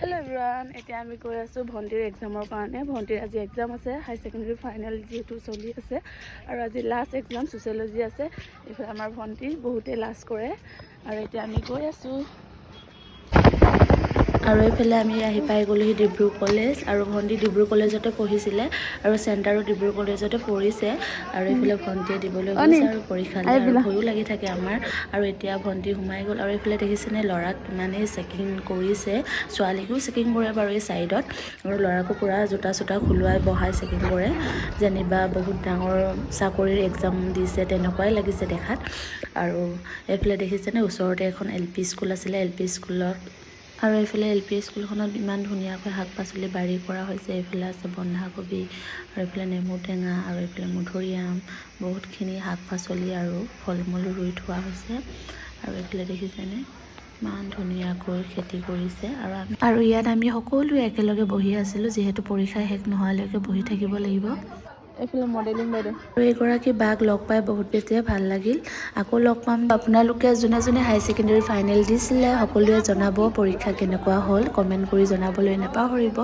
Hello everyone, এতিয়া আমি গৈ আছো ভন্টিৰ এক্সামৰ কাৰণে। ভন্টিৰ আজি এক্সাম আছে, হাই সেকেন্ডাৰী ফাইনেল যেহেতু চলি আছে আৰু আজি লাষ্ট এক্সাম সোশিয়োলজি আছে। ইফালে আমাৰ ভন্টি বহুতে লাষ্ট কৰে আৰু এতিয়া আমি গৈ আছো। আৰু এইফালে আমি আহি পাই গ'লোহি ডিব্ৰু কলেজ আৰু ভন্টি ডিব্ৰু কলেজতে পঢ়িছিলে আৰু চেণ্টাৰো ডিব্ৰু কলেজতে পৰিছে আৰু এইফালে ভন্টিয়ে দিবলৈ গৈছে আৰু পৰীক্ষালৈ আৰু ভয়ো লাগি থাকে আমাৰ। আৰু এতিয়া ভন্টি সোমাই গ'ল আৰু এইফালে দেখিছেনে ল'ৰাক কিমানেই চেকিং কৰিছে, ছোৱালীকো চেকিং কৰে বাৰু এই চাইডত আৰু ল'ৰাকো পুৰা জোতা চোতা খোলোৱাই বহাই চেকিং কৰে, যেনিবা বহুত ডাঙৰ চাকৰিৰ এক্সাম দিছে তেনেকুৱাই লাগিছে দেখাত। আৰু এইফালে দেখিছেনে ওচৰতে এখন LP স্কুল আছিলে, LP স্কুলত আৰু এইফালে LP স্কুলখনত ইমান ধুনীয়াকৈ শাক পাচলি বাৰী কৰা হৈছে। এইফালে আছে বন্ধাকবি আৰু এইফালে নেমু টেঙা আৰু এইফালে মধুৰিআম, বহুতখিনি শাক পাচলি আৰু ফল মূল ৰুই থোৱা হৈছে। আৰু এইফালে দেখিছেনে ইমান ধুনীয়াকৈ খেতি কৰিছে আৰু ইয়াত আমি সকলোৱে একেলগে বহি আছিলোঁ, যিহেতু পৰীক্ষা শেষ নোহোৱালৈকে বহি থাকিব লাগিব। এইফালে মডেলিং বাইদেউ আৰু এইগৰাকী বাক লগ পাই বহুত বেছিয়ে ভাল লাগিল। আকৌ লগ পাম। আপোনালোকে যোনে যোনে হাই ছেকেণ্ডেৰী ফাইনেল দিছিলে সকলোৱে জনাব পৰীক্ষা কেনেকুৱা হ'ল, কমেণ্ট কৰি জনাবলৈ নাপাহৰিব।